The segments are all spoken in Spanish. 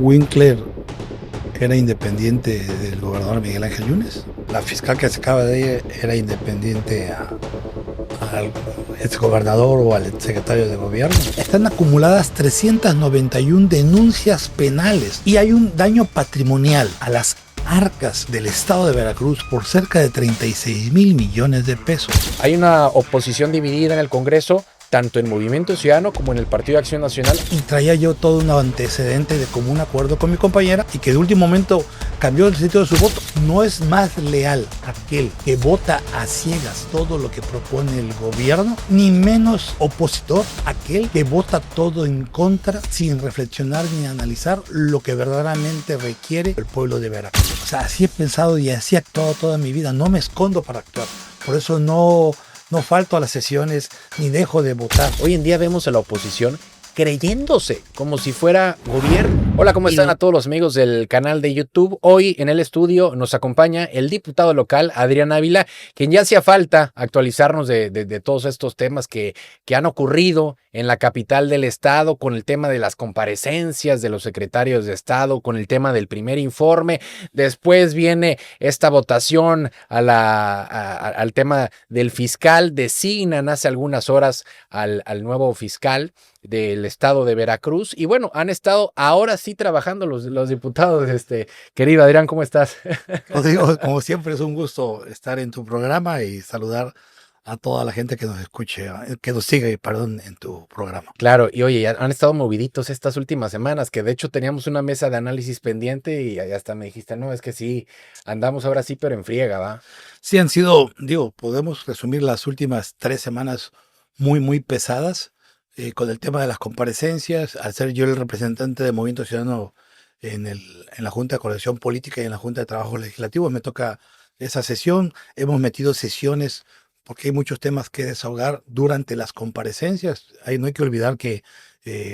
Winkler era independiente del gobernador Miguel Ángel Yunes. La fiscal que se acaba de ir era independiente al exgobernador o al secretario de gobierno. Están acumuladas 391 denuncias penales y hay un daño patrimonial a las arcas del estado de Veracruz por cerca de 36,000 millones de pesos. Hay una oposición dividida en el Congreso, tanto en Movimiento Ciudadano como en el Partido de Acción Nacional. Y traía yo todo un antecedente de común acuerdo con mi compañera y que de último momento cambió el sitio de su voto. No es más leal aquel que vota a ciegas todo lo que propone el gobierno, ni menos opositor aquel que vota todo en contra sin reflexionar ni analizar lo que verdaderamente requiere el pueblo de Veracruz. O sea, así he pensado y así he actuado toda mi vida. No me escondo para actuar. Por eso no falto a las sesiones ni dejo de votar. Hoy en día vemos a la oposición creyéndose como si fuera gobierno. Hola, ¿cómo están a todos los amigos del canal de YouTube? Hoy en el estudio nos acompaña el diputado local Adrián Ávila, quien ya hacía falta actualizarnos de todos estos temas que han ocurrido en la capital del estado, con el tema de las comparecencias de los secretarios de estado, con el tema del primer informe. Después viene esta votación al tema del fiscal. Designan hace algunas horas al nuevo fiscal del estado de Veracruz. Y bueno, han estado ahora sí trabajando los diputados. Querido Adrián, ¿cómo estás? Rodrigo, como siempre es un gusto estar en tu programa y saludar a toda la gente que nos escuche, que nos sigue, perdón, en tu programa. Claro, y oye, han estado moviditos estas últimas semanas, que de hecho teníamos una mesa de análisis pendiente y hasta me dijiste, no, es que sí, andamos ahora sí, pero en friega, ¿va? Sí, han sido, podemos resumir las últimas 3 semanas muy pesadas con el tema de las comparecencias. Al ser yo el representante del Movimiento Ciudadano en la Junta de Coordinación Política y en la Junta de Trabajo Legislativo, me toca esa sesión. Hemos metido sesiones porque hay muchos temas que desahogar durante las comparecencias. No hay que olvidar que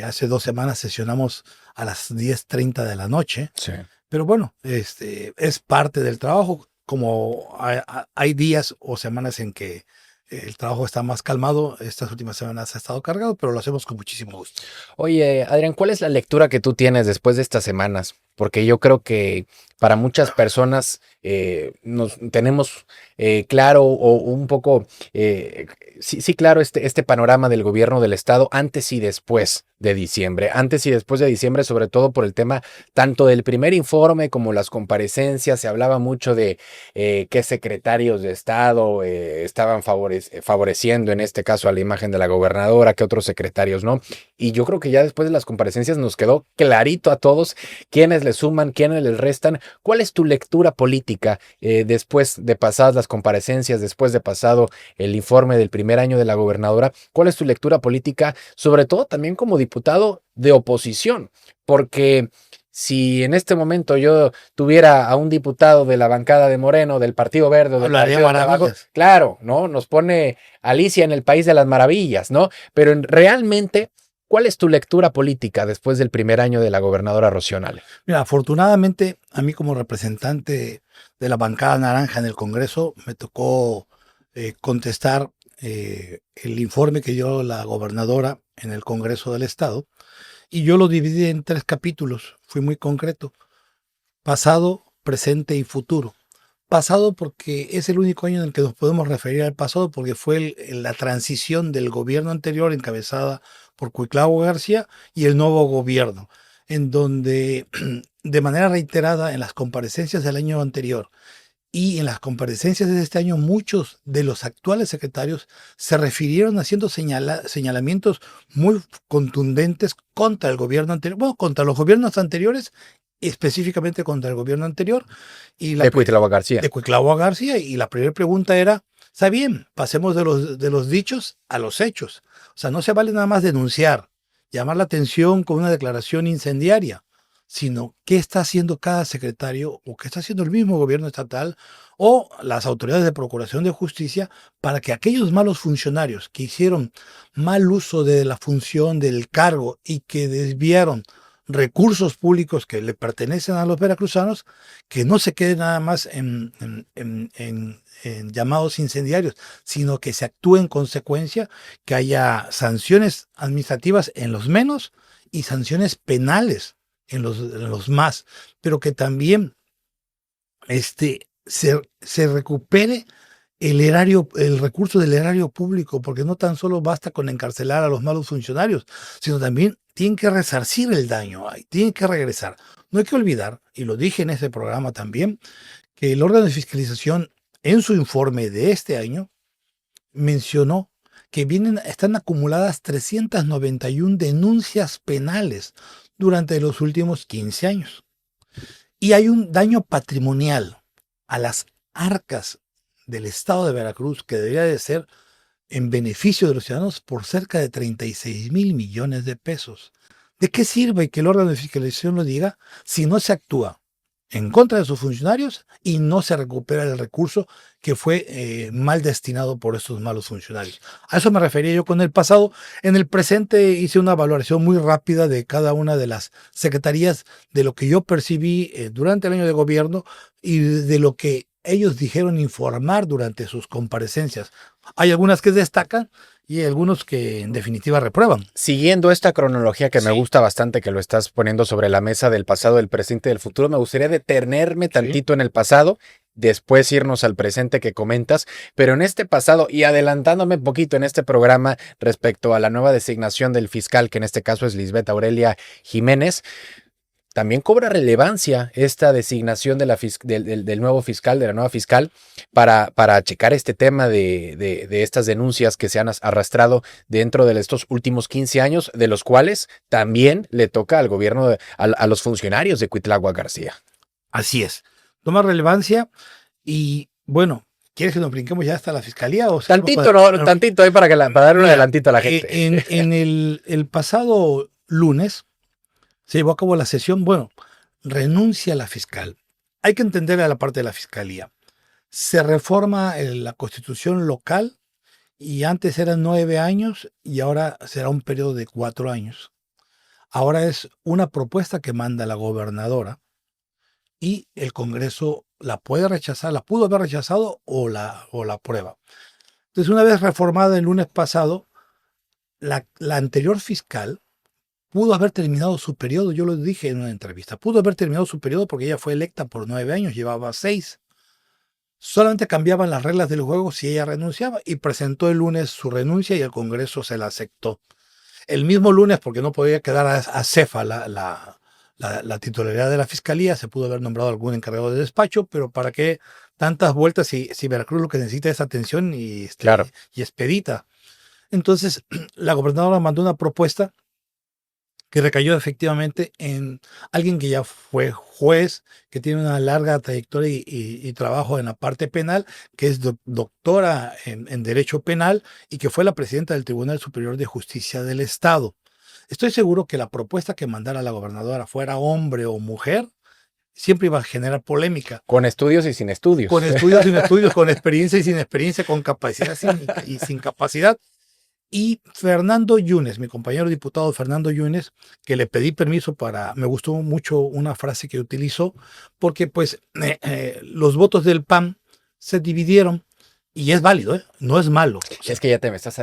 hace 2 semanas sesionamos a las 10:30 de la noche. Sí. Pero bueno, es parte del trabajo. Como hay días o semanas en que el trabajo está más calmado, estas últimas semanas ha estado cargado, pero lo hacemos con muchísimo gusto. Oye, Adrián, ¿cuál es la lectura que tú tienes después de estas semanas? Porque yo creo que para muchas personas nos tenemos claro o un poco, sí claro, este panorama del gobierno del estado antes y después de diciembre. Antes y después de diciembre, sobre todo por el tema tanto del primer informe como las comparecencias. Se hablaba mucho de qué secretarios de estado estaban favoreciendo, en este caso, a la imagen de la gobernadora, qué otros secretarios no. Y yo creo que ya después de las comparecencias nos quedó clarito a todos quiénes le suman, quiénes les restan. ¿Cuál es tu lectura política después de pasadas las comparecencias, después de pasado el informe del primer año de la gobernadora? ¿Cuál es tu lectura política, sobre todo también como diputado de oposición? Porque si en este momento yo tuviera a un diputado de la bancada de Moreno, del Partido Verde, del Partido de Trabajo, claro, ¿no? Nos pone Alicia en el País de las Maravillas, ¿no? Pero realmente, ¿cuál es tu lectura política después del primer año de la gobernadora Rocío Nale? Mira, afortunadamente, a mí como representante de la bancada naranja en el Congreso, me tocó contestar el informe que dio la gobernadora en el Congreso del Estado, y yo lo dividí en 3 capítulos. Fui muy concreto: pasado, presente y futuro. Pasado porque es el único año en el que nos podemos referir al pasado, porque fue la transición del gobierno anterior encabezada por Cuitlahua García y el nuevo gobierno, en donde de manera reiterada en las comparecencias del año anterior y en las comparecencias de este año, muchos de los actuales secretarios se refirieron haciendo señalamientos muy contundentes contra el gobierno anterior, bueno, contra los gobiernos anteriores, específicamente contra el gobierno anterior. De Cuitlahua García. De Cuitlahua García, y la primera pregunta era, está bien, pasemos de los dichos a los hechos. O sea, no se vale nada más denunciar, llamar la atención con una declaración incendiaria, sino qué está haciendo cada secretario o qué está haciendo el mismo gobierno estatal o las autoridades de procuración de justicia para que aquellos malos funcionarios que hicieron mal uso de la función del cargo y que desviaron recursos públicos que le pertenecen a los veracruzanos, que no se queden nada más en llamados incendiarios, sino que se actúe en consecuencia, que haya sanciones administrativas en los menos y sanciones penales en los más, pero que también se recupere el recurso del erario público, porque no tan solo basta con encarcelar a los malos funcionarios, sino también tienen que resarcir el daño, tienen que regresar. No hay que olvidar, y lo dije en ese programa también, que el órgano de fiscalización en su informe de este año mencionó que están acumuladas 391 denuncias penales durante los últimos 15 años. Y hay un daño patrimonial a las arcas del estado de Veracruz que debería de ser en beneficio de los ciudadanos por cerca de 36 mil millones de pesos. ¿De qué sirve que el órgano de fiscalización lo diga si no se actúa en contra de sus funcionarios y no se recupera el recurso que fue mal destinado por estos malos funcionarios? A eso me refería yo con el pasado. En el presente hice una valoración muy rápida de cada una de las secretarías, de lo que yo percibí durante el año de gobierno y de lo que ellos dijeron informar durante sus comparecencias. Hay algunas que destacan y algunos que en definitiva reprueban. Siguiendo esta cronología que me gusta bastante, que lo estás poniendo sobre la mesa del pasado, del presente y del futuro, me gustaría detenerme tantito en el pasado, después irnos al presente que comentas, pero en este pasado y adelantándome un poquito en este programa respecto a la nueva designación del fiscal, que en este caso es Lisbeth Aurelia Jiménez. También cobra relevancia esta designación de del nuevo fiscal, de la nueva fiscal, para checar este tema de estas denuncias que se han arrastrado dentro de estos últimos 15 años, de los cuales también le toca al gobierno, a los funcionarios de Cuitláhuac García. Así es. Toma relevancia y, bueno, ¿quieres que nos brinquemos ya hasta la fiscalía? O tantito, tantito ahí para dar un adelantito a la gente. En el pasado lunes se llevó a cabo la sesión, renuncia la fiscal. Hay que entender a la parte de la fiscalía. Se reforma la constitución local y antes eran 9 años y ahora será un periodo de 4 años. Ahora es una propuesta que manda la gobernadora y el Congreso la puede rechazar, la pudo haber rechazado o la aprueba. Entonces, una vez reformada el lunes pasado, la anterior fiscal pudo haber terminado su periodo, yo lo dije en una entrevista, pudo haber terminado su periodo porque ella fue electa por 9 años, llevaba 6. Solamente cambiaban las reglas del juego si ella renunciaba y presentó el lunes su renuncia y el Congreso se la aceptó. El mismo lunes, porque no podía quedar a cefa la titularidad de la fiscalía, se pudo haber nombrado algún encargado de despacho, pero ¿para qué tantas vueltas si Veracruz lo que necesita es atención y expedita? Entonces, la gobernadora mandó una propuesta que recayó efectivamente en alguien que ya fue juez, que tiene una larga trayectoria y trabajo en la parte penal, que es doctora en Derecho Penal y que fue la presidenta del Tribunal Superior de Justicia del Estado. Estoy seguro que la propuesta que mandara la gobernadora, fuera hombre o mujer, siempre iba a generar polémica. Con estudios y sin estudios. Con estudios y sin estudios, con experiencia y sin experiencia, con capacidad y sin capacidad. Y Fernando Yunes, mi compañero diputado Fernando Yunes, que le pedí permiso me gustó mucho una frase que utilizó, porque pues los votos del PAN se dividieron y es válido, no es malo. Es que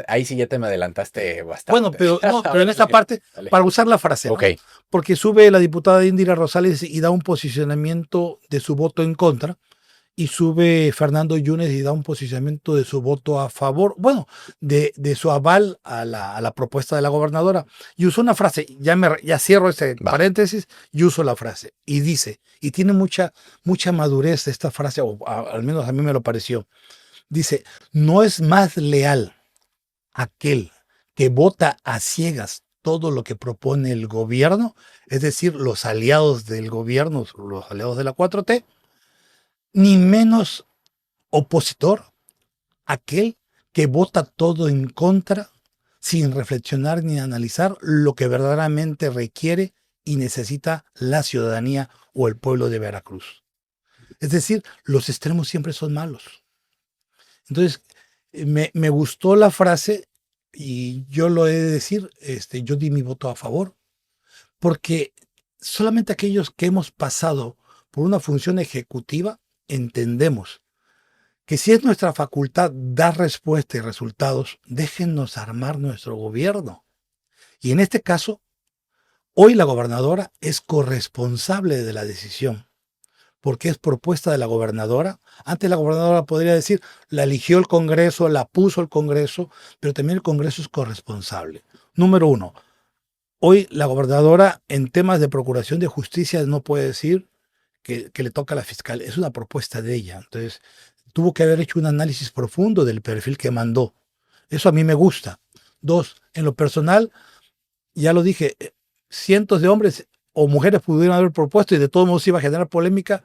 ahí sí ya te me adelantaste bastante. Bueno, pero en esta parte, para usar la frase, okay. ¿no? Porque sube la diputada Indira Rosales y da un posicionamiento de su voto en contra, y sube Fernando Yunes y da un posicionamiento de su voto a favor, de su aval a la propuesta de la gobernadora. Y usó una frase, ya cierro ese paréntesis, y uso la frase. Y dice, y tiene mucha madurez esta frase, o al menos a mí me lo pareció. Dice, no es más leal aquel que vota a ciegas todo lo que propone el gobierno, es decir, los aliados del gobierno, los aliados de la 4T, ni menos opositor aquel que vota todo en contra sin reflexionar ni analizar lo que verdaderamente requiere y necesita la ciudadanía o el pueblo de Veracruz. Es decir, los extremos siempre son malos. Entonces, me gustó la frase y yo lo he de decir, yo di mi voto a favor, porque solamente aquellos que hemos pasado por una función ejecutiva entendemos que si es nuestra facultad dar respuesta y resultados, déjennos armar nuestro gobierno. Y en este caso, Hoy la gobernadora es corresponsable de la decisión, porque es propuesta de la gobernadora. Antes la gobernadora podría decir, la eligió el Congreso, la puso el Congreso, pero también el Congreso es corresponsable. Número uno, hoy la gobernadora en temas de procuración de justicia no puede decir que le toca a la fiscal, es una propuesta de ella. Entonces, tuvo que haber hecho un análisis profundo del perfil que mandó. Eso a mí me gusta. Dos, en lo personal, ya lo dije, cientos de hombres o mujeres pudieron haber propuesto y de todos modos iba a generar polémica.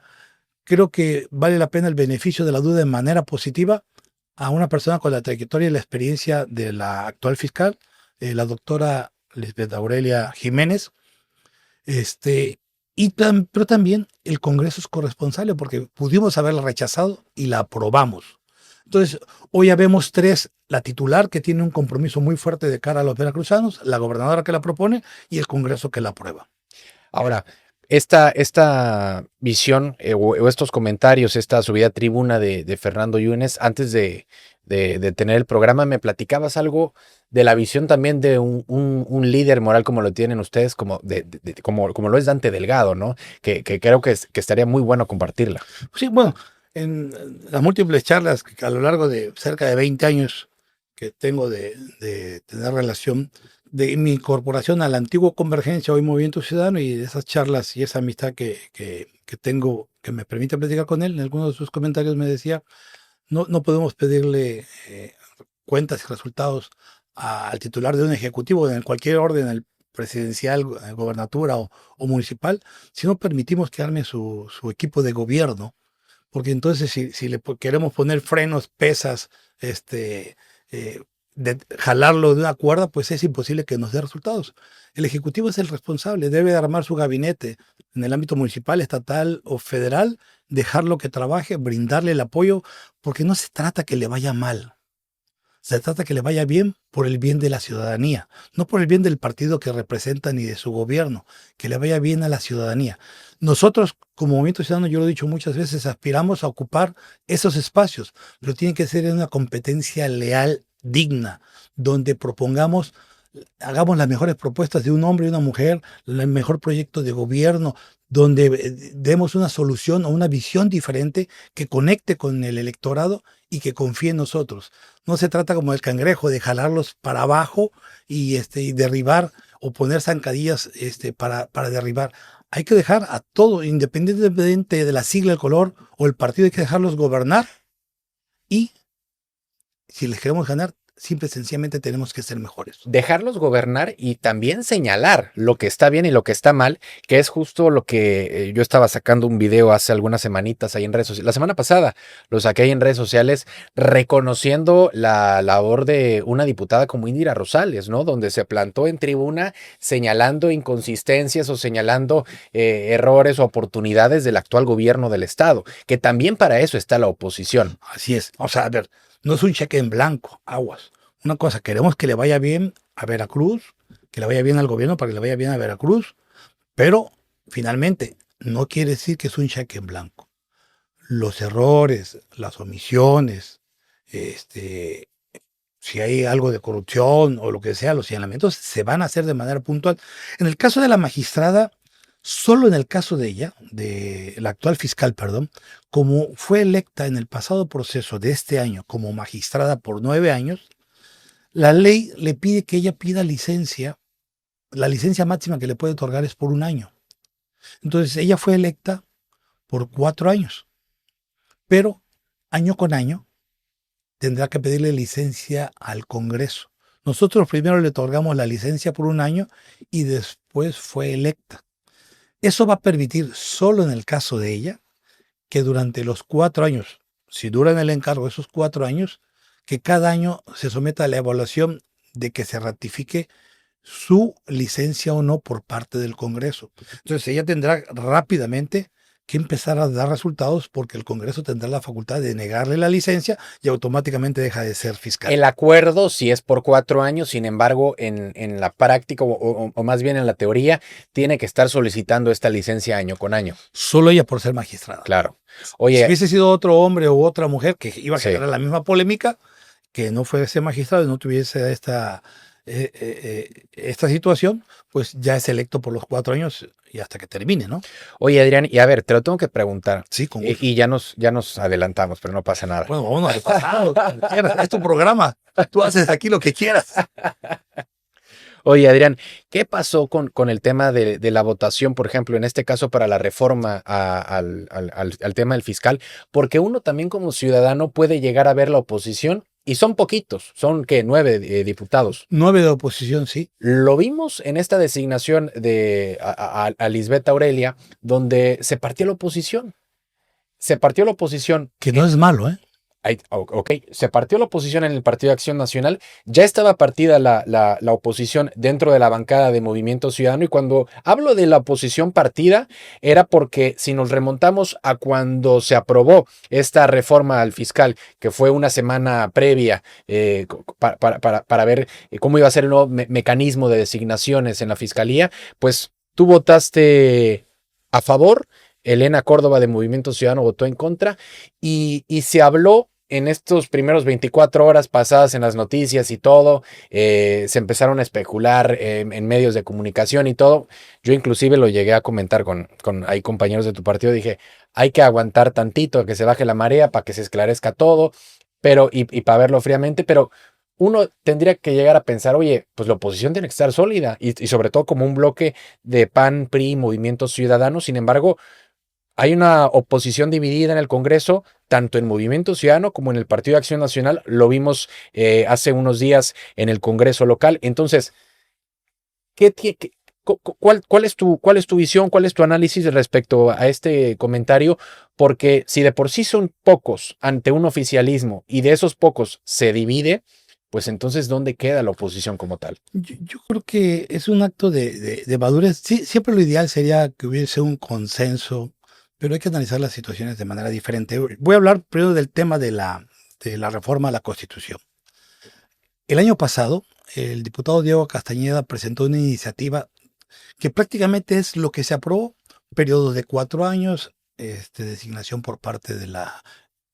Creo que vale la pena el beneficio de la duda de manera positiva a una persona con la trayectoria y la experiencia de la actual fiscal, la doctora Lisbeth Aurelia Jiménez. Pero también el Congreso es corresponsable porque pudimos haberla rechazado y la aprobamos. Entonces, hoy ya vemos tres, la titular que tiene un compromiso muy fuerte de cara a los veracruzanos, la gobernadora que la propone y el Congreso que la aprueba. Ahora, esta visión o estos comentarios, esta subida a tribuna de Fernando Yunes, antes de tener el programa, me platicabas algo de la visión también de un líder moral como lo tienen ustedes, como lo es Dante Delgado, ¿no? Que creo que estaría muy bueno compartirla. Sí, bueno, en las múltiples charlas que a lo largo de cerca de 20 años que tengo de tener relación, de mi incorporación al antiguo Convergencia, hoy Movimiento Ciudadano, y de esas charlas y esa amistad que tengo, que me permite platicar con él, en algunos de sus comentarios me decía, no podemos pedirle cuentas y resultados al titular de un ejecutivo en cualquier orden, el presidencial, gobernatura o municipal, si no permitimos que arme su equipo de gobierno, porque entonces si le queremos poner frenos, pesas, de jalarlo de una cuerda, pues es imposible que nos dé resultados. El Ejecutivo es el responsable, debe de armar su gabinete en el ámbito municipal, estatal o federal, dejarlo que trabaje, brindarle el apoyo, porque no se trata que le vaya mal. Se trata que le vaya bien por el bien de la ciudadanía, no por el bien del partido que representa ni de su gobierno, que le vaya bien a la ciudadanía. Nosotros, como Movimiento Ciudadano, yo lo he dicho muchas veces, aspiramos a ocupar esos espacios, pero tiene que ser en una competencia leal, digna, donde propongamos, hagamos las mejores propuestas de un hombre y una mujer, el mejor proyecto de gobierno, donde demos una solución o una visión diferente que conecte con el electorado y que confíe en nosotros. No se trata como el cangrejo de jalarlos para abajo y derribar o poner zancadillas para derribar. Hay que dejar a todo, independientemente de la sigla, el color o el partido, hay que dejarlos gobernar y si les queremos ganar, simple y sencillamente tenemos que ser mejores. Dejarlos gobernar y también señalar lo que está bien y lo que está mal, que es justo lo que yo estaba sacando un video hace algunas semanitas ahí en redes sociales. La semana pasada lo saqué ahí en redes sociales reconociendo la labor de una diputada como Indira Rosales, ¿no? Donde se plantó en tribuna señalando inconsistencias o señalando errores o oportunidades del actual gobierno del estado, que también para eso está la oposición. Así es. O sea, a ver, no es un cheque en blanco, aguas. Una cosa, queremos que le vaya bien a Veracruz, que le vaya bien al gobierno para que le vaya bien a Veracruz, pero finalmente no quiere decir que es un cheque en blanco. Los errores, las omisiones, si hay algo de corrupción o lo que sea, los señalamientos se van a hacer de manera puntual. En el caso de la magistrada, solo en el caso de ella, de la actual fiscal, perdón, como fue electa en el pasado proceso de este año como magistrada por 9 años, la ley le pide que ella pida licencia. La licencia máxima que le puede otorgar es por 1 año. Entonces ella fue electa por 4 años, pero año con año tendrá que pedirle licencia al Congreso. Nosotros primero le otorgamos la licencia por 1 año y después fue electa. Eso va a permitir, solo en el caso de ella, que durante los 4 años, si duran el encargo esos 4 años, que cada año se someta a la evaluación de que se ratifique su licencia o no por parte del Congreso. Entonces ella tendrá rápidamente que empezar a dar resultados porque el Congreso tendrá la facultad de negarle la licencia y automáticamente deja de ser fiscal. El acuerdo sí es por 4 años, sin embargo, en la práctica o más bien en la teoría, tiene que estar solicitando esta licencia año con año. Solo ella por ser magistrada. Claro. Oye, si hubiese sido otro hombre u otra mujer que iba a generar la misma polémica, que no fuese magistrado y no tuviese esta situación, pues ya es electo por los 4 años y hasta que termine, ¿no? Oye, Adrián, y a ver, te lo tengo que preguntar. Sí, con gusto. Y ya nos adelantamos, pero no pasa nada. Bueno, vámonos al pasado, cuando quieras. Es tu programa. Tú haces aquí lo que quieras. Oye, Adrián, ¿qué pasó con el tema de la votación, por ejemplo, en este caso para la reforma al tema del fiscal? Porque uno también como ciudadano puede llegar a ver la oposición y son poquitos, son que 9 diputados. 9 de oposición, sí. Lo vimos en esta designación a Lisbeth Aurelia, donde se partió la oposición. Se partió la oposición. Que no es malo, ¿eh? Ok, se partió la oposición en el Partido de Acción Nacional, ya estaba partida la oposición dentro de la bancada de Movimiento Ciudadano, y cuando hablo de la oposición partida era porque si nos remontamos a cuando se aprobó esta reforma al fiscal, que fue una semana previa para ver cómo iba a ser el nuevo mecanismo de designaciones en la fiscalía, pues tú votaste a favor. Elena Córdoba de Movimiento Ciudadano votó en contra y se habló en estos primeros 24 horas pasadas en las noticias y todo, se empezaron a especular en medios de comunicación y todo. Yo inclusive lo llegué a comentar con hay compañeros de tu partido, dije, hay que aguantar tantito a que se baje la marea para que se esclarezca todo, pero y para verlo fríamente, pero uno tendría que llegar a pensar, oye, pues la oposición tiene que estar sólida y sobre todo como un bloque de PAN, PRI, Movimiento Ciudadano. Sin embargo, hay una oposición dividida en el Congreso, tanto en Movimiento Ciudadano como en el Partido de Acción Nacional. Lo vimos hace unos días en el Congreso local. Entonces, ¿cuál es tu visión? ¿Cuál es tu análisis respecto a este comentario? Porque si de por sí son pocos ante un oficialismo y de esos pocos se divide, pues entonces, ¿dónde queda la oposición como tal? Yo creo que es un acto de madurez. Sí, siempre lo ideal sería que hubiese un consenso, pero hay que analizar las situaciones de manera diferente. Voy a hablar primero del tema de la reforma a la Constitución. El año pasado, el diputado Diego Castañeda presentó una iniciativa que prácticamente es lo que se aprobó, periodo de 4 años, designación por parte de la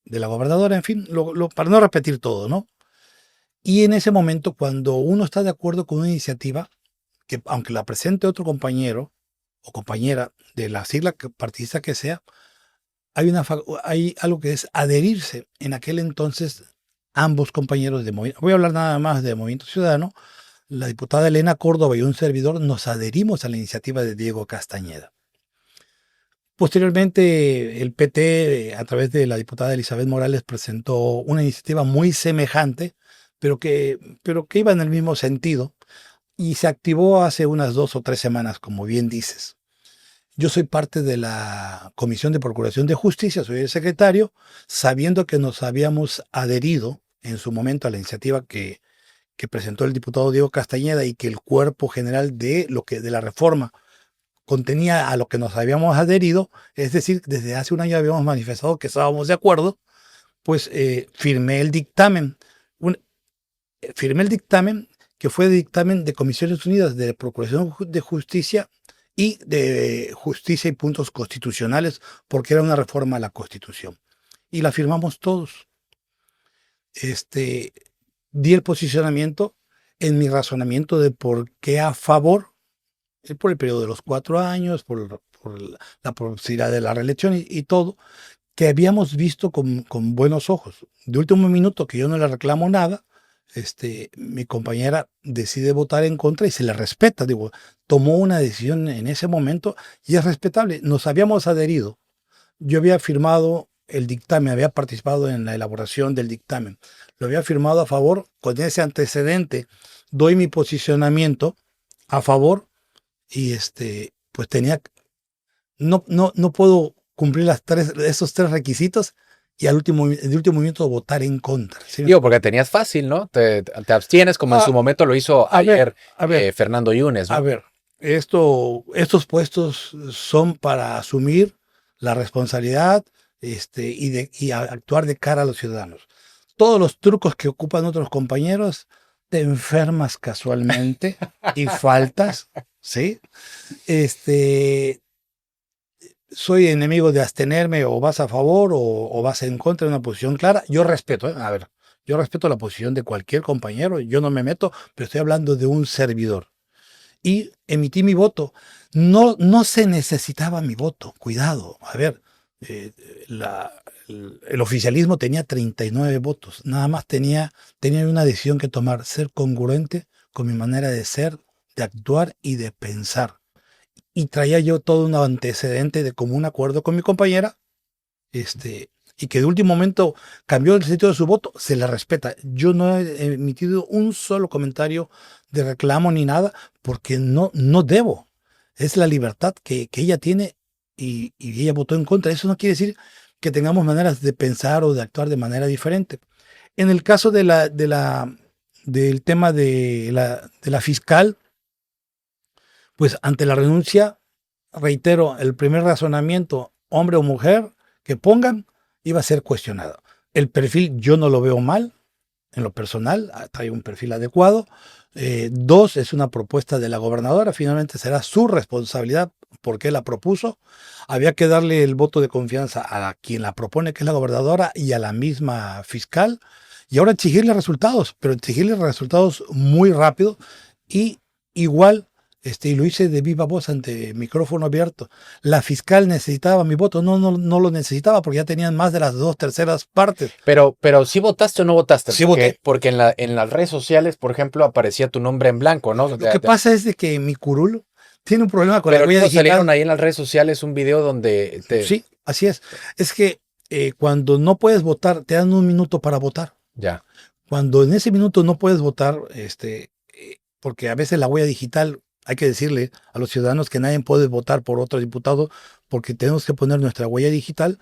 gobernadora, en fin, para no repetir todo, ¿no? Y en ese momento, cuando uno está de acuerdo con una iniciativa, que aunque la presente otro compañero o compañera de la sigla partidista que sea, hay algo que es adherirse. En aquel entonces, ambos compañeros de Movimiento, voy a hablar nada más de Movimiento Ciudadano, la diputada Elena Córdoba y un servidor nos adherimos a la iniciativa de Diego Castañeda. Posteriormente, el PT, a través de la diputada Elizabeth Morales, presentó una iniciativa muy semejante, pero que iba en el mismo sentido, y se activó hace unas 2 o 3 semanas, como bien dices. Yo soy parte de la Comisión de Procuración de Justicia, soy el secretario, sabiendo que nos habíamos adherido en su momento a la iniciativa que presentó el diputado Diego Castañeda y que el cuerpo general de la reforma contenía a lo que nos habíamos adherido, es decir, desde hace un año habíamos manifestado que estábamos de acuerdo, pues firmé el dictamen. Firmé el dictamen que fue dictamen de Comisiones Unidas de Procuración de Justicia y de Justicia y Puntos Constitucionales, porque era una reforma a la Constitución. Y la firmamos todos. Di el posicionamiento en mi razonamiento de por qué a favor, por el periodo de los 4 años, por la posibilidad de la reelección y todo, que habíamos visto con buenos ojos. De último minuto, que yo no le reclamo nada, mi compañera decide votar en contra y se le respeta. Digo, tomó una decisión en ese momento y es respetable. Nos habíamos adherido. Yo había firmado el dictamen, había participado en la elaboración del dictamen. Lo había firmado a favor. Con ese antecedente doy mi posicionamiento a favor y pues no puedo cumplir esos tres requisitos y de último momento votar en contra. ¿Sí? Digo, porque tenías fácil, ¿no? Te abstienes como en su momento lo hizo ayer Fernando Yunes, ¿no? A ver, estos puestos son para asumir la responsabilidad y actuar de cara a los ciudadanos. Todos los trucos que ocupan otros compañeros, te enfermas casualmente y faltas, ¿sí? Soy enemigo de abstenerme, o vas a favor o vas en contra de una posición clara. Yo respeto, ¿eh? A ver, Yo respeto la posición de cualquier compañero, yo no me meto, pero estoy hablando de un servidor. Y emití mi voto. No se necesitaba mi voto, cuidado. A ver, eh, la- el oficialismo tenía 39 votos, nada más tenía una decisión que tomar, ser congruente con mi manera de ser, de actuar y de pensar. Y traía yo todo un antecedente de común acuerdo con mi compañera, y que de último momento cambió el sentido de su voto, se le respeta. Yo no he emitido un solo comentario de reclamo ni nada, porque no debo. Es la libertad que ella tiene y ella votó en contra. Eso no quiere decir que tengamos maneras de pensar o de actuar de manera diferente. En el caso del tema de la fiscal, pues ante la renuncia, reitero, el primer razonamiento, hombre o mujer, que pongan, iba a ser cuestionado. El perfil yo no lo veo mal, en lo personal, trae un perfil adecuado. Dos, es una propuesta de la gobernadora, finalmente será su responsabilidad porque la propuso. Había que darle el voto de confianza a quien la propone, que es la gobernadora, y a la misma fiscal. Y ahora exigirle resultados, pero exigirle resultados muy rápido y igual. Y lo hice de viva voz ante micrófono abierto. La fiscal necesitaba mi voto, no lo necesitaba porque ya tenían más de las 2/3 partes. Pero ¿sí votaste o no votaste? Sí voté. Porque en las redes sociales, por ejemplo, aparecía tu nombre en blanco, ¿no? Lo que pasa es de que mi curul tiene un problema con la Pero huella luego salieron digital. ahí en las redes sociales un video donde Sí, así es. Es que cuando no puedes votar, te dan un minuto para votar. Ya. Cuando en ese minuto no puedes votar, porque a veces la huella digital, hay que decirle a los ciudadanos que nadie puede votar por otro diputado, porque tenemos que poner nuestra huella digital.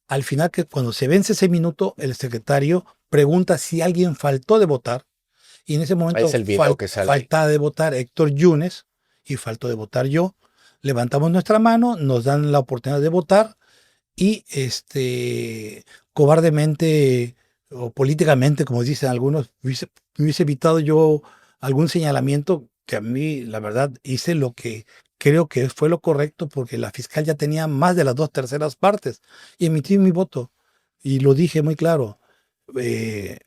Al final, que cuando se vence ese minuto, el secretario pregunta si alguien faltó de votar. Y en ese momento Es el video que sale ahí. falta de votar Héctor Yunes y faltó de votar yo. Levantamos nuestra mano, nos dan la oportunidad de votar y cobardemente o políticamente, como dicen algunos, me hubiese evitado yo algún señalamiento que a mí, la verdad, hice lo que creo que fue lo correcto porque la fiscal ya tenía más de las 2/3 partes y emití mi voto. Y lo dije muy claro. eh,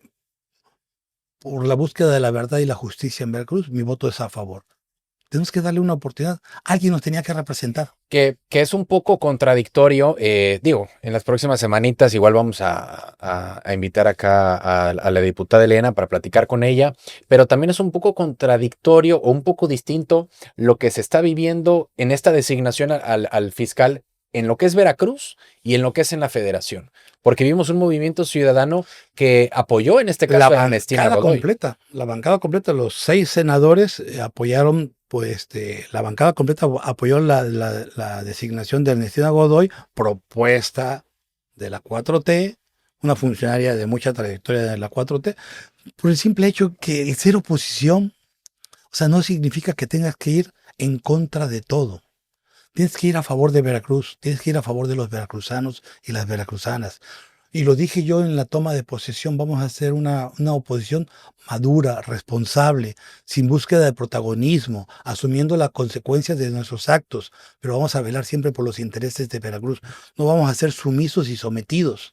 por la búsqueda de la verdad y la justicia en Veracruz, mi voto es a favor. Tenemos que darle una oportunidad. Alguien nos tenía que representar. Que es un poco contradictorio. Digo, en las próximas semanitas igual vamos a invitar acá a la diputada Elena para platicar con ella, pero también es un poco contradictorio o un poco distinto lo que se está viviendo en esta designación al fiscal en lo que es Veracruz y en lo que es en la Federación. Porque vimos un movimiento ciudadano que apoyó en este caso a Ernestina Godoy. La bancada completa, los 6 senadores apoyaron, pues la bancada completa apoyó la designación de Ernestina Godoy, propuesta de la 4T, una funcionaria de mucha trayectoria de la 4T, por el simple hecho que el ser oposición, o sea, no significa que tengas que ir en contra de todo. Tienes que ir a favor de Veracruz, tienes que ir a favor de los veracruzanos y las veracruzanas. Y lo dije yo en la toma de posesión, vamos a hacer una oposición madura, responsable, sin búsqueda de protagonismo, asumiendo las consecuencias de nuestros actos, pero vamos a velar siempre por los intereses de Veracruz. No vamos a ser sumisos y sometidos.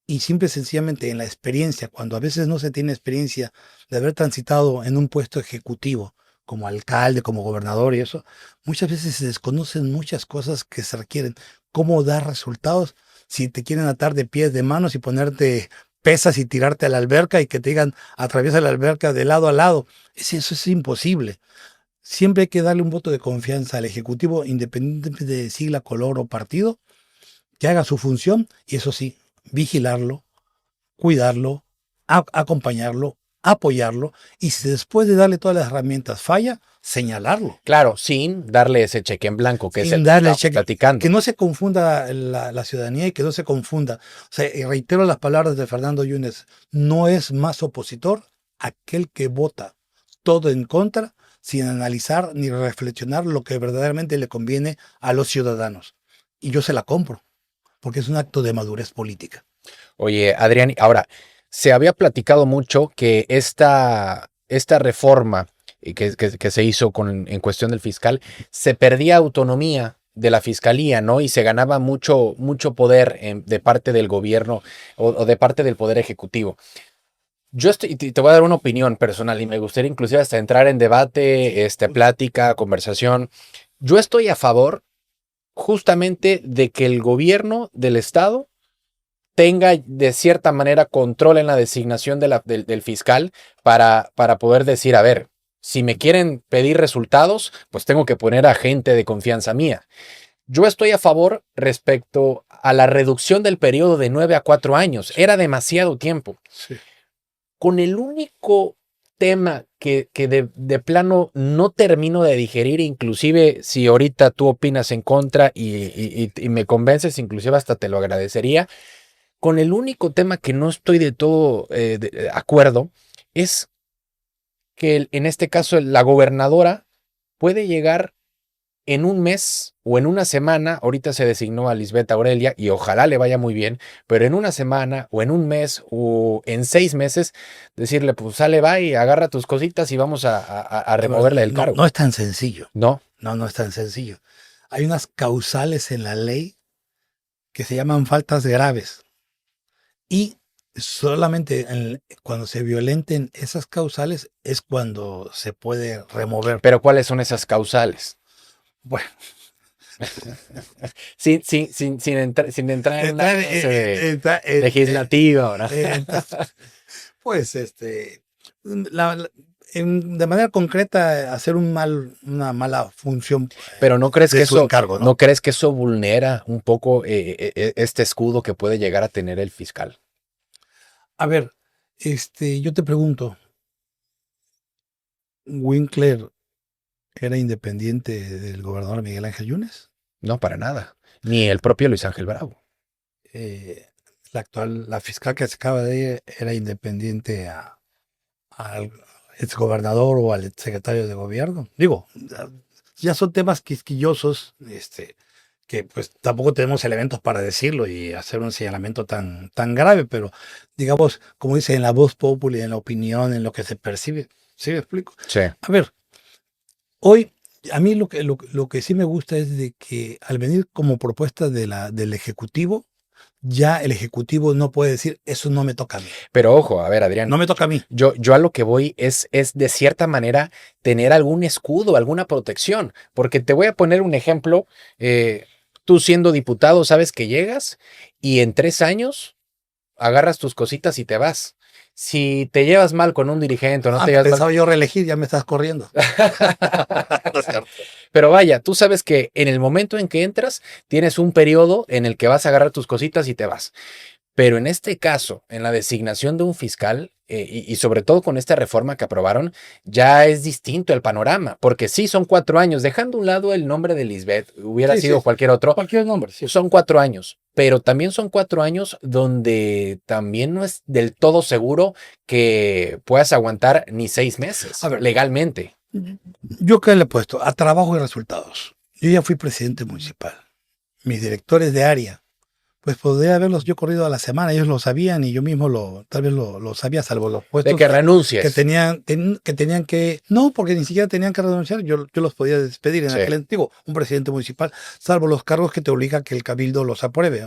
Y simple y sencillamente en la experiencia, cuando a veces no se tiene experiencia de haber transitado en un puesto ejecutivo, como alcalde, como gobernador y eso, muchas veces se desconocen muchas cosas que se requieren. ¿Cómo dar resultados? Si te quieren atar de pies, de manos y ponerte pesas y tirarte a la alberca y que te digan atraviesa la alberca de lado a lado. Eso es imposible. Siempre hay que darle un voto de confianza al Ejecutivo, independientemente de sigla, color o partido, que haga su función y eso sí, vigilarlo, cuidarlo, acompañarlo, apoyarlo y si después de darle todas las herramientas falla, señalarlo. Claro, sin darle ese cheque en blanco, que es el Sin que darle estamos cheque, platicando. que no se confunda la ciudadanía y que no se confunda. O sea, y reitero las palabras de Fernando Yunes, no es más opositor aquel que vota todo en contra sin analizar ni reflexionar lo que verdaderamente le conviene a los ciudadanos. Y yo se la compro, porque es un acto de madurez política. Oye, Adrián, ahora, se había platicado mucho que esta reforma que se hizo en cuestión del fiscal, se perdía autonomía de la fiscalía, ¿no? Y se ganaba mucho poder de parte del gobierno o de parte del poder ejecutivo. Yo estoy, te voy a dar una opinión personal y me gustaría inclusive hasta entrar en debate, plática, conversación. Yo estoy a favor justamente de que el gobierno del estado tenga de cierta manera control en la designación del fiscal para poder decir, a ver, si me quieren pedir resultados, pues tengo que poner a gente de confianza mía. Yo estoy a favor respecto a la reducción del periodo de 9 a 4 años. Era demasiado tiempo. Sí. Con el único tema que de plano no termino de digerir, inclusive si ahorita tú opinas en contra y me convences, inclusive hasta te lo agradecería, con el único tema que no estoy de todo de acuerdo es que en este caso la gobernadora puede llegar en un mes o en una semana, ahorita se designó a Lisbeth Aurelia y ojalá le vaya muy bien, pero en una semana o en un mes o en 6 meses, decirle, pues sale, va y agarra tus cositas y vamos a A ver, removerle del no, cargo. no es tan sencillo. No, No, no es tan sencillo. Hay unas causales en la ley que se llaman faltas graves y solamente cuando se violenten esas causales es cuando se puede remover. pero ¿cuáles son esas causales? Bueno, Sin entrar en una entrar, clase de entra- legislativa, ¿no? entonces, pues de manera concreta hacer una mala función Pero ¿no crees que de su eso, encargo, no ¿no? crees que eso vulnera un poco este escudo que puede llegar a tener el fiscal? A ver, yo te pregunto, ¿Winkler era independiente del gobernador Miguel Ángel Yunes? No, para nada. Ni el propio Luis Ángel Bravo. Eh, la fiscal que se acaba de ir era independiente al exgobernador o al secretario de gobierno. Digo, ya son temas quisquillosos, que pues tampoco tenemos elementos para decirlo y hacer un señalamiento tan grave, pero digamos, como dice en la voz popular, en la opinión, en lo que se percibe. ¿Sí me explico? Sí. A ver, hoy a mí lo que sí me gusta es de que al venir como propuesta del Ejecutivo, ya el Ejecutivo no puede decir, eso no me toca a mí. Pero ojo, a ver, Adrián, No me toca a mí. yo a lo que voy es de cierta manera tener algún escudo, alguna protección. Porque te voy a poner un ejemplo. Tú siendo diputado, sabes que llegas y en 3 años agarras tus cositas y te vas. Si te llevas mal con un dirigente o no te llevas mal. Pensaba yo reelegir, ya me estás corriendo. No es cierto. Pero vaya, tú sabes que en el momento en que entras, tienes un periodo en el que vas a agarrar tus cositas y te vas. Pero en este caso, en la designación de un fiscal, y sobre todo con esta reforma que aprobaron, ya es distinto el panorama, porque sí son 4 años, dejando a un lado el nombre de Lisbeth, hubiera Sí, sido sí. cualquier otro, Cualquier nombre, sí. son 4 años, pero también son 4 años donde también no es del todo seguro que puedas aguantar ni 6 meses A ver, legalmente. ¿yo qué le he puesto? A trabajo y resultados. Yo ya fui presidente municipal. Mis directores de área, pues podría haberlos yo corrido a la semana, ellos lo sabían y yo mismo tal vez lo sabía, salvo los De puestos que renuncies. que tenían que, no, porque ni siquiera tenían que renunciar, yo los podía despedir en Sí. aquel antiguo, un presidente municipal, salvo los cargos que te obliga a que el cabildo los apruebe.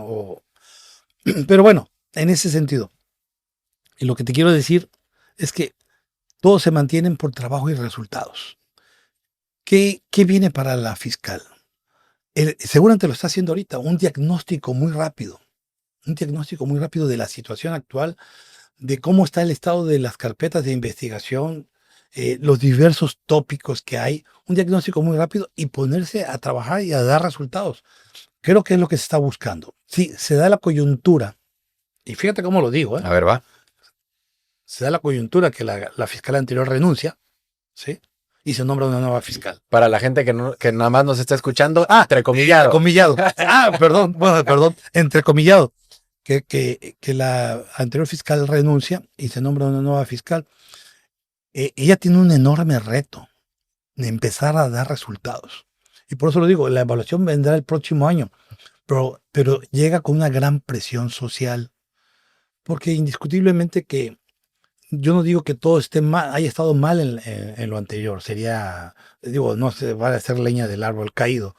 Pero bueno, en ese sentido, y lo que te quiero decir es que todos se mantienen por trabajo y resultados. ¿Qué viene para la fiscal? Seguramente lo está haciendo ahorita, un diagnóstico muy rápido de la situación actual, de cómo está el estado de las carpetas de investigación, los diversos tópicos que hay, un diagnóstico muy rápido y ponerse a trabajar y a dar resultados. Creo que es lo que se está buscando. Sí, se da la coyuntura, y fíjate cómo lo digo, A ver, va. se da la coyuntura que la fiscal anterior renuncia, ¿sí? Y se nombra una nueva fiscal. Para la gente que nada más nos está escuchando, entrecomillado. Entrecomillado. Perdón, bueno, perdón, entrecomillado. Que la anterior fiscal renuncia y se nombra una nueva fiscal. Ella tiene un enorme reto de empezar a dar resultados. Y por eso lo digo, la evaluación vendrá el próximo año, pero llega con una gran presión social, porque indiscutiblemente que yo no digo que todo esté mal, haya estado mal en lo anterior, digo, no se va a hacer leña del árbol caído.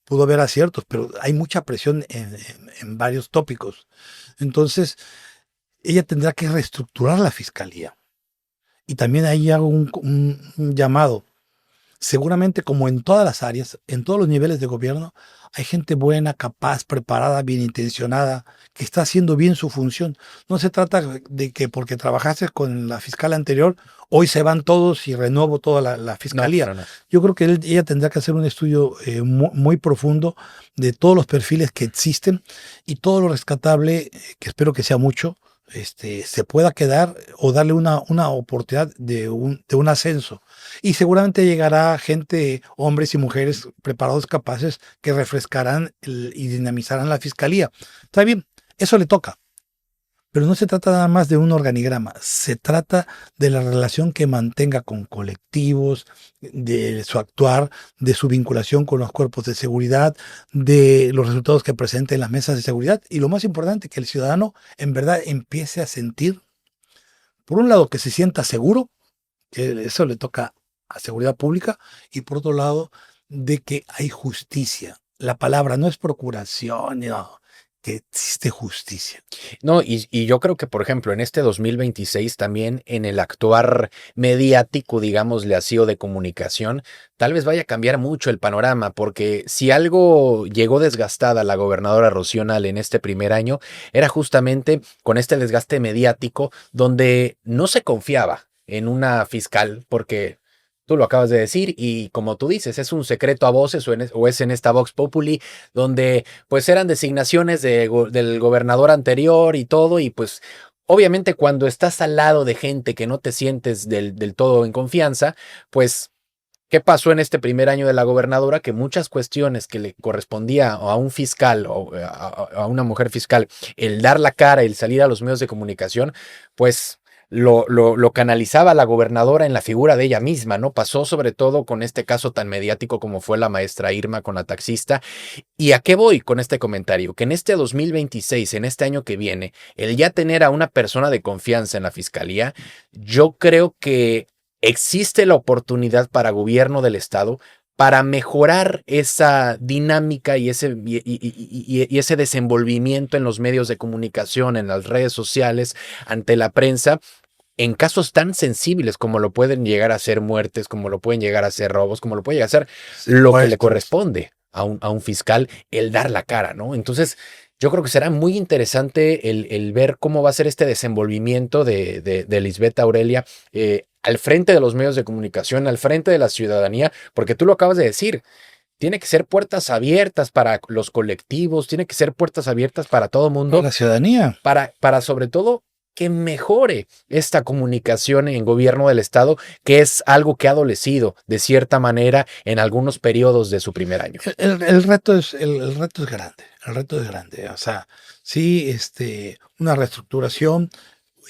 Pudo haber aciertos, pero hay mucha presión en varios tópicos. Entonces, ella tendrá que reestructurar la fiscalía. Y también ahí hago un llamado. Seguramente, como en todas las áreas, en todos los niveles de gobierno, hay gente buena, capaz, preparada, bien intencionada, que está haciendo bien su función. No se trata de que porque trabajaste con la fiscal anterior, hoy se van todos y renuevo toda la No, fiscalía. no, no. Yo creo que ella tendrá que hacer un estudio muy profundo de todos los perfiles que existen y todo lo rescatable, que espero que sea mucho, se pueda quedar o darle una oportunidad de un ascenso. Y seguramente llegará gente, hombres y mujeres preparados, capaces, que refrescarán y dinamizarán la fiscalía. Está bien, eso le toca. Pero no se trata nada más de un organigrama, se trata de la relación que mantenga con colectivos, de su actuar, de su vinculación con los cuerpos de seguridad, de los resultados que presente en las mesas de seguridad y lo más importante, que el ciudadano en verdad empiece a sentir, por un lado, que se sienta seguro, que eso le toca a seguridad pública, y por otro lado, de que hay justicia. La palabra no es procuración, no, que existe justicia. No, y yo creo que, por ejemplo, en este 2026 también en el actuar mediático, digámosle así, o de comunicación, tal vez vaya a cambiar mucho el panorama, porque si algo llegó desgastada la gobernadora Rocío Nale en este primer año, era justamente con este desgaste mediático donde no se confiaba en una fiscal, porque tú lo acabas de decir y como tú dices, es un secreto a voces o es en esta Vox Populi donde pues eran designaciones del gobernador anterior y todo, y pues obviamente cuando estás al lado de gente que no te sientes del todo en confianza, pues ¿qué pasó en este primer año de la gobernadora? Que muchas cuestiones que le correspondía a un fiscal o a una mujer fiscal, el dar la cara, el salir a los medios de comunicación, pues lo canalizaba la gobernadora en la figura de ella misma, ¿no? Pasó sobre todo con este caso tan mediático como fue la maestra Irma con la taxista. ¿Y a qué voy con este comentario? Que en este 2026, en este año que viene, el ya tener a una persona de confianza en la fiscalía, yo creo que existe la oportunidad para gobierno del estado para mejorar esa dinámica y ese desenvolvimiento en los medios de comunicación, en las redes sociales, ante la prensa, en casos tan sensibles como lo pueden llegar a ser muertes, como lo pueden llegar a ser robos, como lo puede llegar a ser lo que le corresponde a un fiscal, el dar la cara, ¿no? Entonces, yo creo que será muy interesante el ver cómo va a ser este desenvolvimiento de Lisbeth Aurelia al frente de los medios de comunicación, al frente de la ciudadanía, porque tú lo acabas de decir, tiene que ser puertas abiertas para los colectivos, tiene que ser puertas abiertas para todo el mundo, La ciudadanía. para sobre todo que mejore esta comunicación en gobierno del estado, que es algo que ha adolecido de cierta manera en algunos periodos de su primer año. El reto es grande, el reto es grande. O sea, sí, una reestructuración,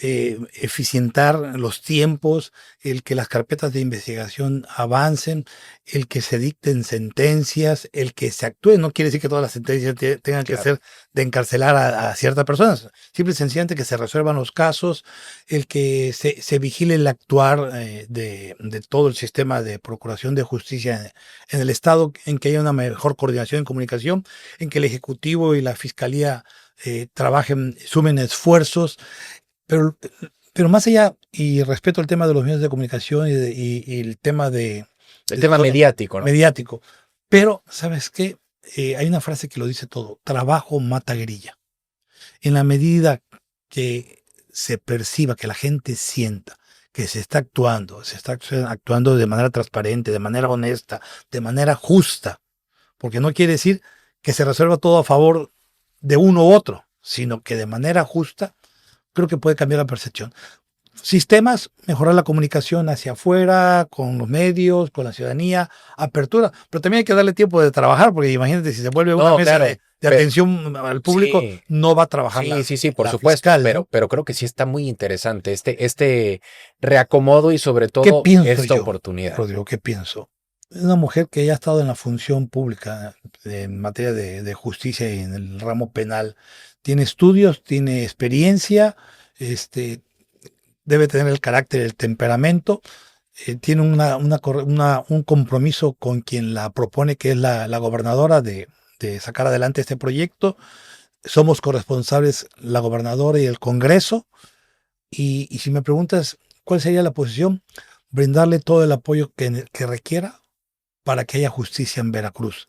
eficientar los tiempos, el que las carpetas de investigación avancen, el que se dicten sentencias, el que se actúe. No quiere decir que todas las sentencias tengan que ser de encarcelar a ciertas personas, simple y sencillamente que se resuelvan los casos, el que se vigile el actuar de todo el sistema de procuración de justicia en el Estado, en que haya una mejor coordinación en comunicación, en que el Ejecutivo y la Fiscalía trabajen, sumen esfuerzos. Pero, pero más allá, y respeto el tema de los medios de comunicación y el tema El tema mediático, ¿no? mediático, pero ¿sabes qué? Hay una frase que lo dice todo: trabajo mata guerrilla. En la medida que se perciba, que la gente sienta que se está actuando de manera transparente, de manera honesta, de manera justa, porque no quiere decir que se resuelva todo a favor de uno u otro, sino que de manera justa, creo que puede cambiar la percepción. Sistemas, mejorar la comunicación hacia afuera, con los medios, con la ciudadanía, apertura, pero también hay que darle tiempo de trabajar, porque imagínate, si se vuelve una mesa claro, de atención al público, sí, no va a trabajar sí, por la supuesto, fiscal, ¿no? pero creo que sí está muy interesante este reacomodo y sobre ¿Qué todo pienso esta yo, oportunidad. Rodrigo? ¿Qué pienso? Una mujer que ya ha estado en la función pública en materia de justicia y en el ramo penal, tiene estudios, tiene experiencia, debe tener el carácter, el temperamento, tiene un compromiso con quien la propone, que es la gobernadora, de sacar adelante este proyecto. somos corresponsables la gobernadora y el Congreso. Y si me preguntas cuál sería la posición, brindarle todo el apoyo que requiera para que haya justicia en Veracruz.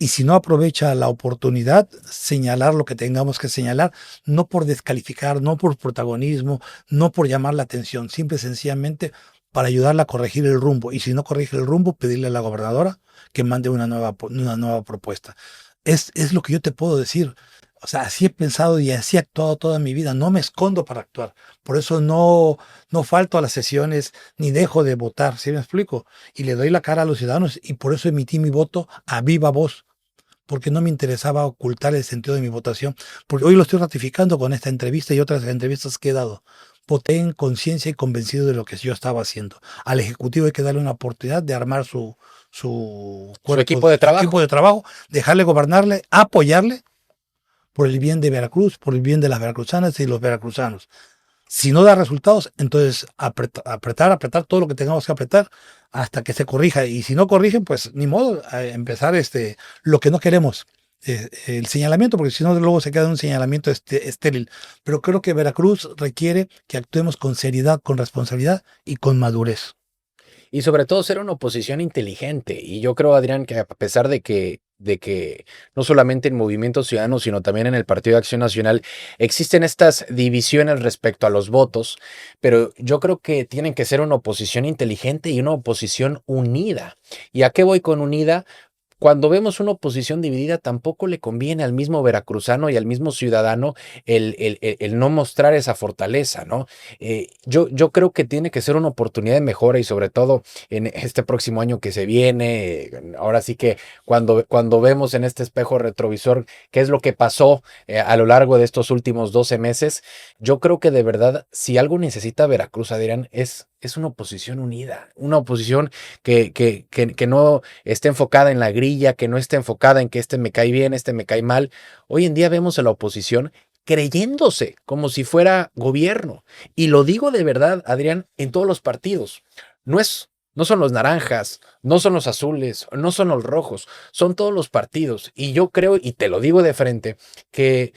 Y si no aprovecha la oportunidad, señalar lo que tengamos que señalar, no por descalificar, no por protagonismo, no por llamar la atención, simple y sencillamente para ayudarla a corregir el rumbo. Y si no corrige el rumbo, pedirle a la gobernadora que mande una nueva propuesta. Es lo que yo te puedo decir. O sea, así he pensado y así he actuado toda mi vida. No me escondo para actuar. Por eso no falto a las sesiones ni dejo de votar. ¿Sí me explico? Y le doy la cara a los ciudadanos y por eso emití mi voto a viva voz, porque no me interesaba ocultar el sentido de mi votación, porque hoy lo estoy ratificando con esta entrevista y otras entrevistas que he dado. Voté en conciencia y convencido de lo que yo estaba haciendo. Al Ejecutivo hay que darle una oportunidad de armar su Su cuerpo, equipo de su trabajo. equipo de trabajo, dejarle gobernarle, apoyarle por el bien de Veracruz, por el bien de las veracruzanas y los veracruzanos. Si no da resultados, entonces apretar todo lo que tengamos que apretar hasta que se corrija. Y si no corrigen, pues ni modo, a empezar lo que no queremos, el señalamiento, porque si no, luego se queda un señalamiento estéril. Pero creo que Veracruz requiere que actuemos con seriedad, con responsabilidad y con madurez. Y sobre todo ser una oposición inteligente. Y yo creo, Adrián, que a pesar de que no solamente en Movimiento Ciudadano, sino también en el Partido de Acción Nacional, existen estas divisiones respecto a los votos, pero yo creo que tienen que ser una oposición inteligente y una oposición unida. ¿Y a qué voy con unida? Cuando vemos una oposición dividida, tampoco le conviene al mismo veracruzano y al mismo ciudadano el no mostrar esa fortaleza, ¿no? Yo creo que tiene que ser una oportunidad de mejora y sobre todo en este próximo año que se viene, ahora sí que cuando vemos en este espejo retrovisor qué es lo que pasó a lo largo de estos últimos 12 meses, yo creo que de verdad, si algo necesita Veracruz, Adrián, es una oposición unida, una oposición que no esté enfocada en la grilla, que no esté enfocada en que este me cae bien, este me cae mal. Hoy en día vemos a la oposición creyéndose como si fuera gobierno. Y lo digo de verdad, Adrián, en todos los partidos. No son los naranjas, no son los azules, no son los rojos, son todos los partidos. Y yo creo, y te lo digo de frente, que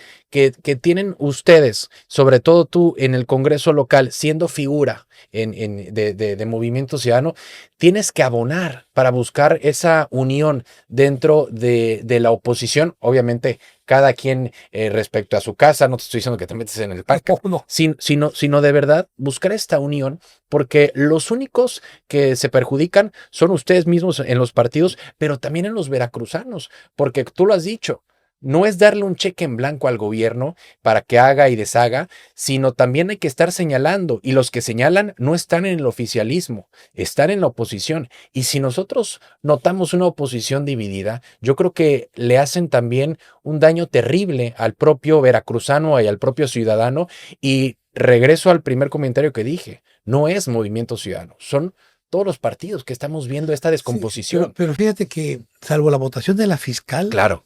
tienen ustedes, sobre todo tú en el Congreso local, siendo figura de Movimiento Ciudadano, tienes que abonar para buscar esa unión dentro de la oposición. Obviamente, cada quien respecto a su casa, no te estoy diciendo que te metes en el parque, No. sino de verdad buscar esta unión, porque los únicos que se perjudican son ustedes mismos en los partidos, pero también en los veracruzanos, porque tú lo has dicho. No es darle un cheque en blanco al gobierno para que haga y deshaga, sino también hay que estar señalando, y los que señalan no están en el oficialismo, están en la oposición. Y si nosotros notamos una oposición dividida, yo creo que le hacen también un daño terrible al propio veracruzano y al propio ciudadano. Y regreso al primer comentario que dije, no es Movimiento Ciudadano, son todos los partidos que estamos viendo esta Sí, descomposición. pero fíjate que, salvo la votación de la fiscal, Claro,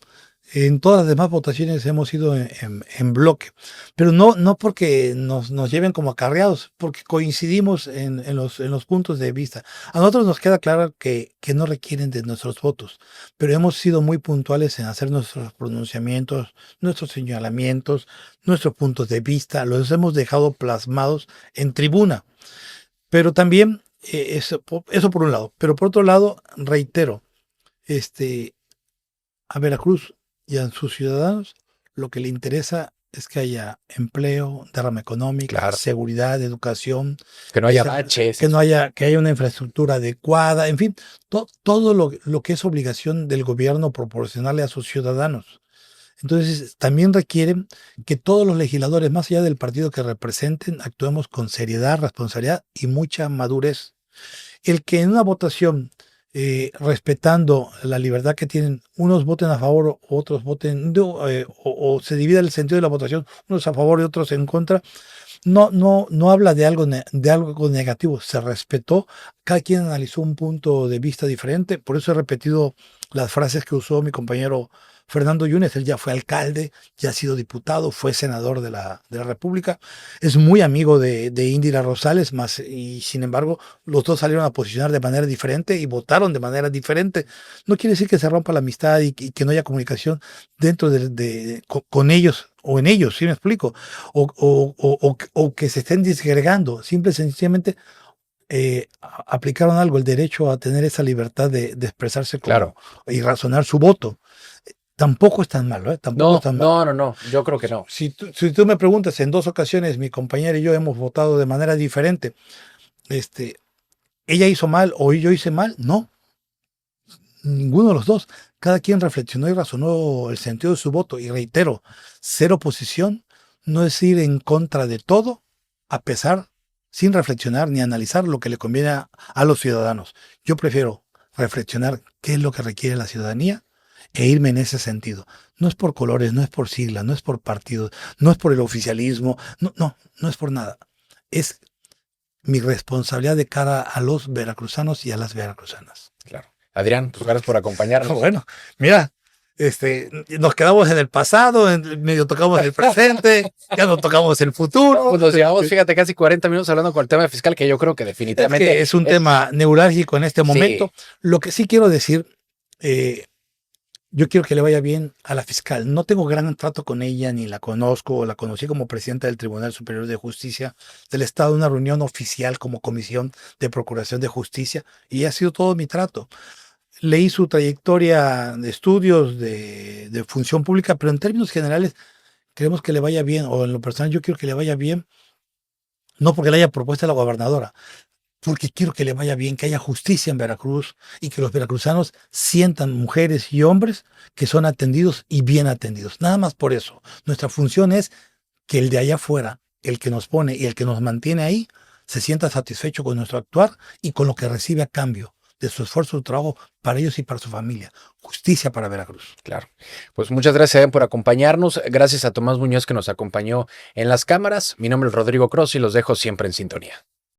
en todas las demás votaciones hemos ido en bloque, pero no porque nos lleven como acarreados, porque coincidimos en los puntos de vista. A nosotros nos queda claro que no requieren de nuestros votos, pero hemos sido muy puntuales en hacer nuestros pronunciamientos, nuestros señalamientos, nuestros puntos de vista, los hemos dejado plasmados en tribuna. Pero también, eso por un lado, pero por otro lado, reitero, este, a Veracruz y a sus ciudadanos lo que le interesa es que haya empleo, derrama económica, claro. seguridad, educación, Que no que, haya se- baches. que haya una infraestructura adecuada, en fin, todo lo que es obligación del gobierno proporcionarle a sus ciudadanos. Entonces, también requieren que todos los legisladores, más allá del partido que representen, actuemos con seriedad, responsabilidad y mucha madurez. El que en una votación, respetando la libertad que tienen, unos voten a favor o otros voten, o se divida el sentido de la votación, unos a favor y otros en contra, no habla de algo negativo, se respetó, cada quien analizó un punto de vista diferente, por eso he repetido las frases que usó mi compañero Fernando Yunes, él ya fue alcalde, ya ha sido diputado, fue senador de la República, es muy amigo de Indira Rosales, y sin embargo los dos salieron a posicionar de manera diferente y votaron de manera diferente. No quiere decir que se rompa la amistad y que no haya comunicación dentro con ellos o en ellos, ¿sí me explico? O que se estén disgregando, simple y sencillamente aplicaron algo, el derecho a tener esa libertad de expresarse y razonar su voto. Tampoco es tan malo, ¿eh? Tampoco es tan malo. No, yo creo que no. Si tú me preguntas, en 2 ocasiones mi compañera y yo hemos votado de manera diferente. ¿Ella hizo mal o yo hice mal? No, ninguno de los dos. Cada quien reflexionó y razonó el sentido de su voto. Y reitero, ser oposición no es ir en contra de todo, a pesar, sin reflexionar ni analizar lo que le conviene a los ciudadanos. Yo prefiero reflexionar qué es lo que requiere la ciudadanía e irme en ese sentido. No es por colores, no es por siglas, no es por partidos, no es por el oficialismo, no es por nada. Es mi responsabilidad de cara a los veracruzanos y a las veracruzanas. Claro. Adrián, pues gracias por acompañarnos. Bueno, mira, nos quedamos en el pasado, medio tocamos el presente, ya no tocamos el futuro. Pues nos llevamos, fíjate, casi 40 minutos hablando con el tema fiscal, que yo creo que definitivamente es un tema neurálgico en este momento. Sí. Lo que sí quiero decir, yo quiero que le vaya bien a la fiscal. No tengo gran trato con ella, ni la conozco, la conocí como presidenta del Tribunal Superior de Justicia del Estado, una reunión oficial como Comisión de Procuración de Justicia, y ha sido todo mi trato. Leí su trayectoria de estudios de función pública, pero en términos generales queremos que le vaya bien, o en lo personal yo quiero que le vaya bien, no porque le haya propuesto a la gobernadora, porque quiero que le vaya bien, que haya justicia en Veracruz y que los veracruzanos sientan, mujeres y hombres, que son atendidos y bien atendidos. Nada más por eso. Nuestra función es que el de allá afuera, el que nos pone y el que nos mantiene ahí, se sienta satisfecho con nuestro actuar y con lo que recibe a cambio de su esfuerzo, su trabajo para ellos y para su familia. Justicia para Veracruz. Claro. Pues muchas gracias por acompañarnos. Gracias a Tomás Muñoz que nos acompañó en las cámaras. Mi nombre es Rodrigo Cross y los dejo siempre en sintonía.